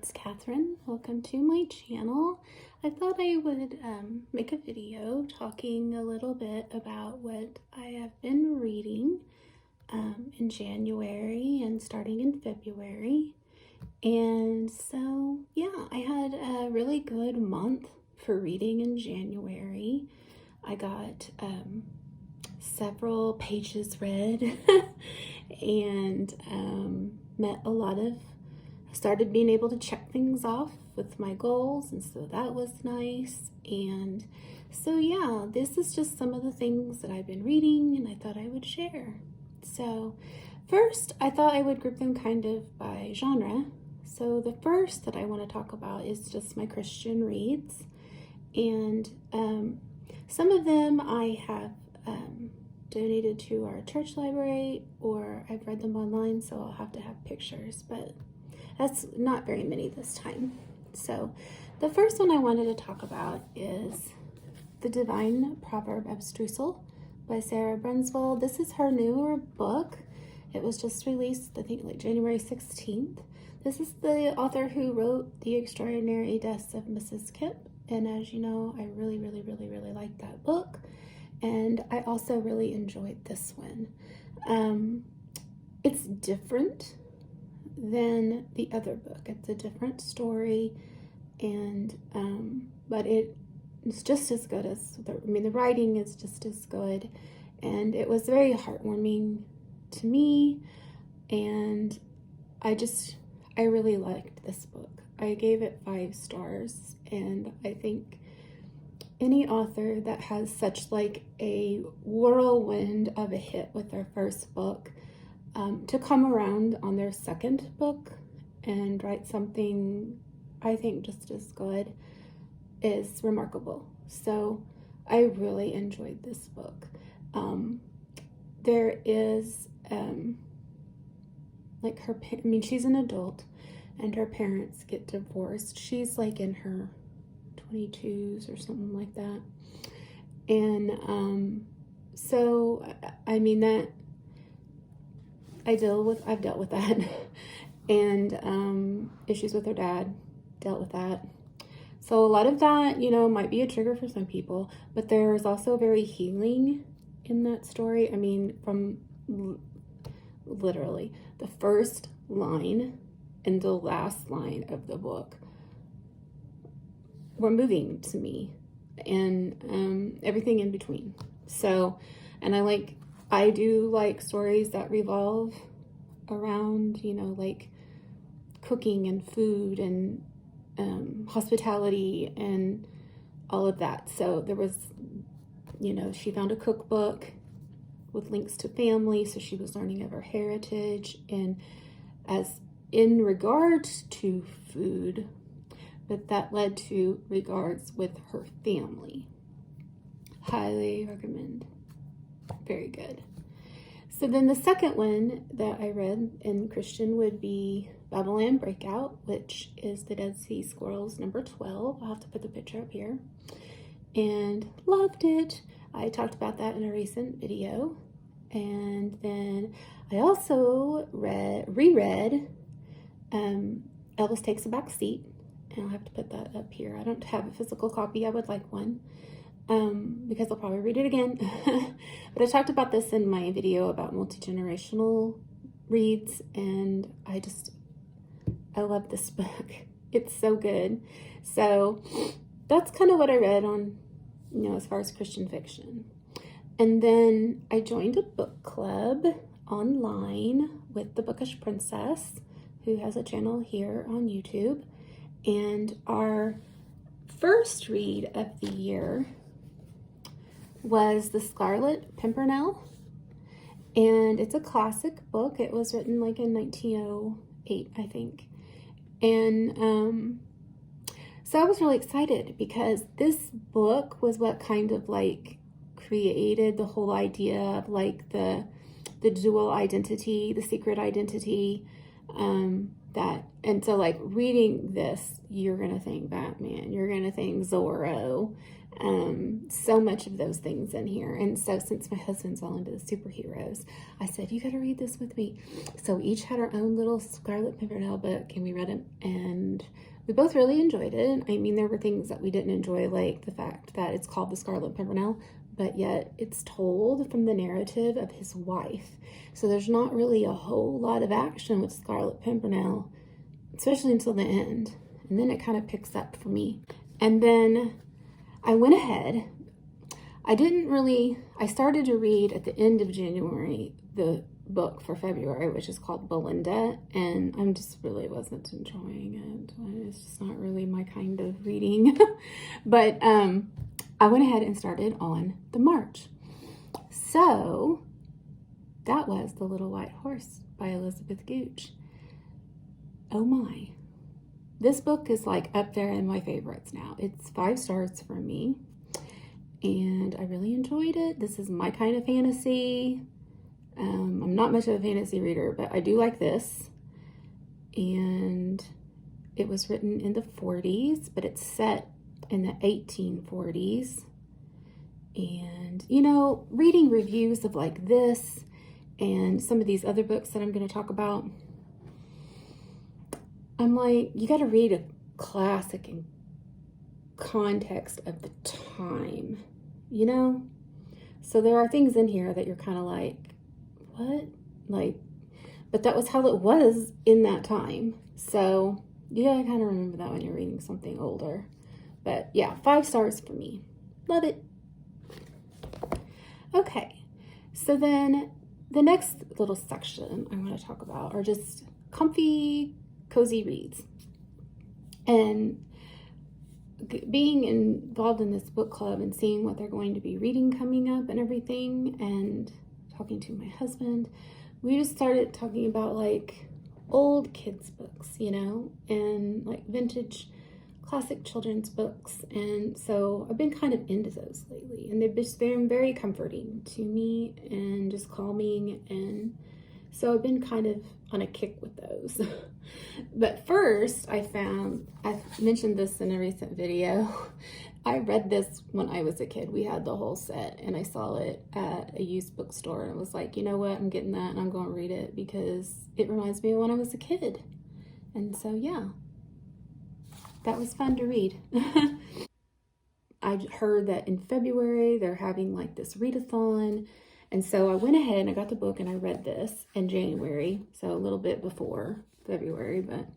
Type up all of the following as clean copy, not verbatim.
it's Catherine. Welcome to my channel. I thought I would make a video talking a little bit about what I have been reading in January and starting in February. And so, yeah, I had a really good month for reading in January. I got several pages read and started being able to check things off with my goals, and so that was nice. And so yeah, this is just some of the things that I've been reading and I thought I would share. So first, I thought I would group them kind of by genre. So the first that I want to talk about is just my Christian reads, and some of them I have donated to our church library, or I've read them online, so I'll have to have pictures, but that's not very many this time. So the first one I wanted to talk about is The Divine Proverb Abstrusal by Sarah Brenswell. This is her newer book. It was just released, I think, like January 16th. This is the author who wrote The Extraordinary Deaths of Mrs. Kipp, and as you know, I really liked that book, and I also really enjoyed this one. It's different than the other book. It's a different story, and but it's just as good as the writing is just as good, and it was very heartwarming to me, and I really liked this book. I gave it 5 stars, and I think any author that has such like a whirlwind of a hit with their first book, to come around on their second book and write something I think just as good is remarkable. So I really enjoyed this book. There is she's an adult and her parents get divorced. She's like in her 22s or something like that. And so I mean that I've dealt with that, and issues with her dad, dealt with that. So a lot of that, might be a trigger for some people, but there's also very healing in that story. I mean, from literally the first line and the last line of the book were moving to me, and everything in between. So, and I do like stories that revolve around, like cooking and food and hospitality and all of that. So there was, she found a cookbook with links to family, so she was learning of her heritage, and as in regards to food, but that led to regards with her family. Highly recommend. Very good. So then the second one that I read in Christian would be Babylon Breakout, which is the Dead Sea Squirrels number 12. I'll have to put the picture up here. And loved it. I talked about that in a recent video. And then I also reread Elvis Takes a Back Seat. And I'll have to put that up here. I don't have a physical copy. I would like one. Because I'll probably read it again. But I talked about this in my video about multi-generational reads, and I love this book. It's so good. So that's kind of what I read on, as far as Christian fiction. And then I joined a book club online with the Bookish Princess, who has a channel here on YouTube. And our first read of the year was The Scarlet Pimpernel, and it's a classic book. It was written like in 1908, I think. And so I was really excited because this book was what kind of like created the whole idea of like the dual identity, the secret identity, and so like reading this, you're gonna think Batman, you're gonna think Zorro, So much of those things in here. And so since my husband's all into the superheroes, I said, you got to read this with me. So we each had our own little Scarlet Pimpernel book, and we read it, and we both really enjoyed it. I mean, there were things that we didn't enjoy, like the fact that it's called the Scarlet Pimpernel, but yet it's told from the narrative of his wife. So there's not really a whole lot of action with Scarlet Pimpernel, especially until the end. And then it kind of picks up for me. And then I went ahead. I started to read at the end of January the book for February, which is called Belinda, and I'm just really wasn't enjoying it. It's just not really my kind of reading. But I went ahead and started on the March. So that was The Little White Horse by Elizabeth Gooch. Oh my. This book is like up there in my favorites now. It's 5 stars for me, and I really enjoyed it. This is my kind of fantasy. I'm not much of a fantasy reader, but I do like this. And it was written in the 40s, but it's set in the 1840s. And, you know, reading reviews of like this and some of these other books that I'm going to talk about, I'm like, you got to read a classic in context of the time, you know? So there are things in here that you're kind of like, what? Like, but that was how it was in that time. So you gotta kind of remember that when you're reading something older. But yeah, 5 stars for me. Love it. Okay, so then the next little section I want to talk about are just comfy, cozy reads. And being involved in this book club and seeing what they're going to be reading coming up and everything, and talking to my husband, we just started talking about like old kids books, you know, and like vintage classic children's books. And so I've been kind of into those lately, and they've just been very comforting to me and just calming. And so I've been kind of on a kick with those. But first, I mentioned this in a recent video. I read this when I was a kid. We had the whole set, and I saw it at a used bookstore, and I was like, you know what, I'm getting that, and I'm going to read it because it reminds me of when I was a kid. And so, yeah, that was fun to read. I heard that in February they're having like this readathon. And so I went ahead and I got the book and I read this in January, so a little bit before February, but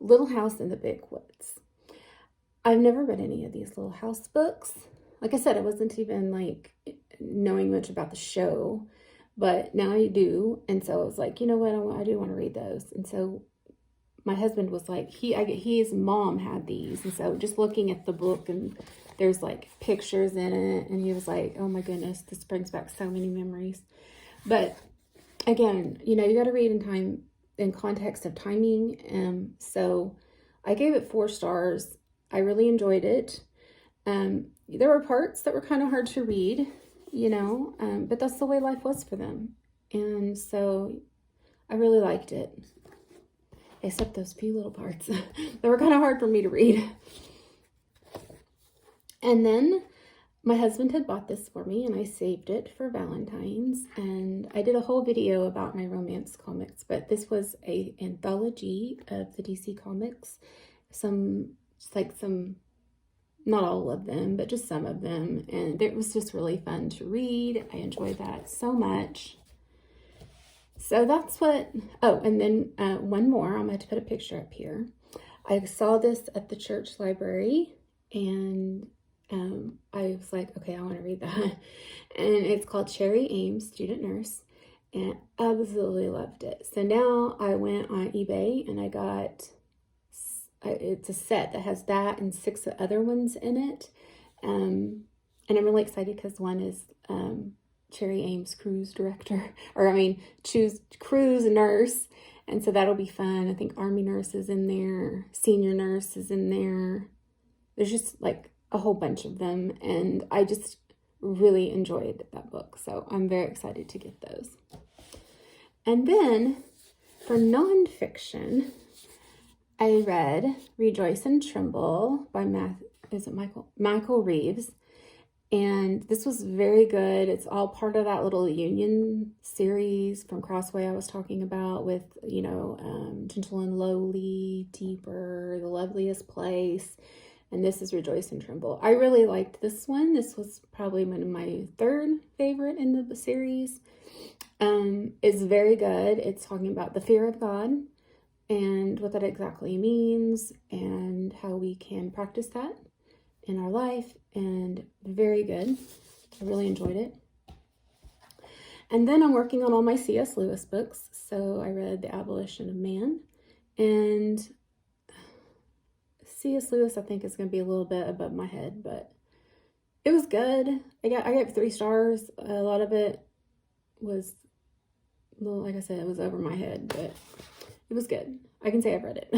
Little House in the Big Woods. I've never read any of these Little House books. Like I said, I wasn't even like knowing much about the show, but now I do. And so I was like, you know what, I do want to read those. And so my husband was like, his mom had these. And so just looking at the book, and there's like pictures in it, and he was like, oh my goodness, this brings back so many memories. But again, you know, you got to read in context of timing. So I gave it 4 stars. I really enjoyed it. There were parts that were kind of hard to read, you know, but that's the way life was for them. And so I really liked it, except those few little parts that were kind of hard for me to read. And then my husband had bought this for me, and I saved it for Valentine's, and I did a whole video about my romance comics, but this was an anthology of the DC comics. Not all of them, but just some of them, and it was just really fun to read. I enjoyed that so much. So that's what, and then one more, I'm going to put a picture up here. I saw this at the church library, and I was like, okay, I want to read that. And it's called Cherry Ames, Student Nurse, and I absolutely loved it. So now I went on eBay and I got, it's a set that has that and 6 other ones in it. And I'm really excited because one is Cherry Ames cruise nurse. And so that'll be fun. I think Army nurse is in there, senior nurse is in there. There's just like a whole bunch of them, and I just really enjoyed that book. So I'm very excited to get those. And then for nonfiction, I read Rejoice and Tremble by is it Michael Reeves. And this was very good. It's all part of that little Union series from Crossway I was talking about with, Gentle and Lowly, Deeper, The Loveliest Place. And this is Rejoice and Tremble. I really liked this one. This was probably one of my third favorite in the series. It's very good. It's talking about the fear of God and what that exactly means and how we can practice that in our life, and very good. I really enjoyed it. And then I'm working on all my C.S. Lewis books. So I read The Abolition of Man, and C.S. Lewis I think is going to be a little bit above my head, but it was good. I gave 3 stars. A lot of it was, well, like I said, it was over my head, but it was good. I can say I've read it.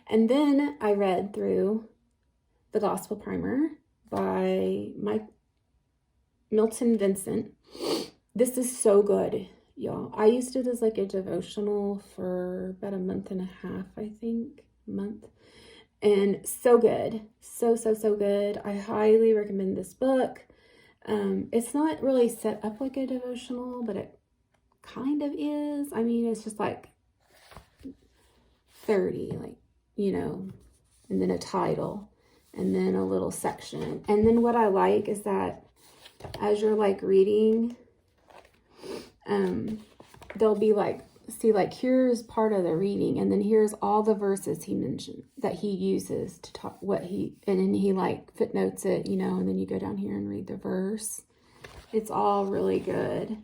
And then I read through The Gospel Primer by Milton Vincent. This is so good, y'all. I used it as like a devotional for about a month and a half, I think. And so good. So good. I highly recommend this book. It's not really set up like a devotional, but it kind of is. I mean, it's just like 30, and then a title, and then a little section. And then what I like is that as you're like reading, they'll be like, see, like here's part of the reading, and then here's all the verses he mentioned that he uses to talk and then he like footnotes it, and then you go down here and read the verse. It's all really good.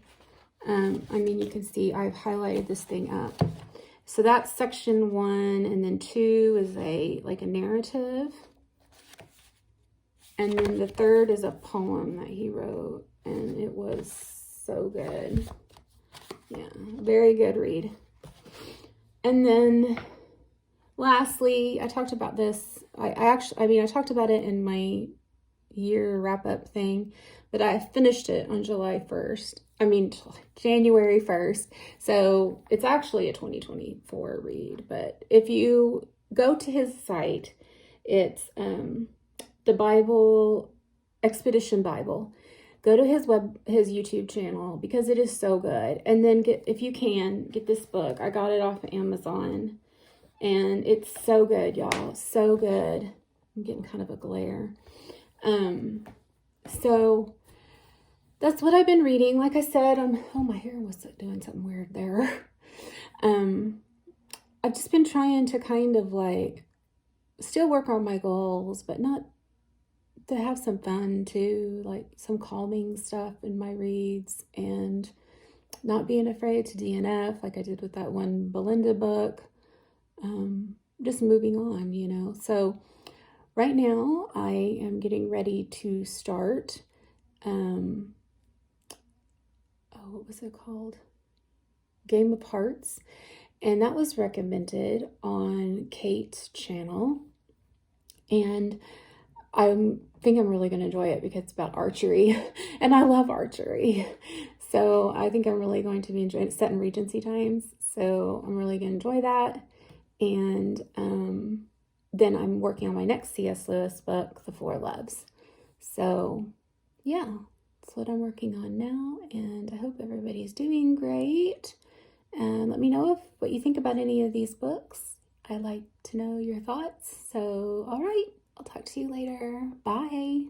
You can see I've highlighted this thing up. So that's section 1, and then 2 is a narrative. And then the 3rd is a poem that he wrote, and it was so good. Yeah, very good read. And then lastly, I talked about this. I talked about it in my year wrap-up thing, but I finished it on January 1st. So it's actually a 2024 read, but if you go to his site, it's the Bible, Expedition Bible. Go to his YouTube channel because it is so good. And then if you can, get this book. I got it off of Amazon, and it's so good, y'all. So good. I'm getting kind of a glare. So that's what I've been reading. Like I said, my hair was doing something weird there. I've just been trying to kind of like still work on my goals, but not to have some fun too, like some calming stuff in my reads, and not being afraid to DNF like I did with that one Belinda book. Just moving on, So right now I am getting ready to start, what was it called? Game of Hearts. And that was recommended on Kate's channel. And I think I'm really going to enjoy it because it's about archery. And I love archery. So I think I'm really going to be enjoying it. It's set in Regency times. So I'm really going to enjoy that. And then I'm working on my next C.S. Lewis book, The Four Loves. So yeah, that's what I'm working on now. And I hope everybody's doing great. And let me know what you think about any of these books. I'd like to know your thoughts. So, all right, I'll talk to you later. Bye.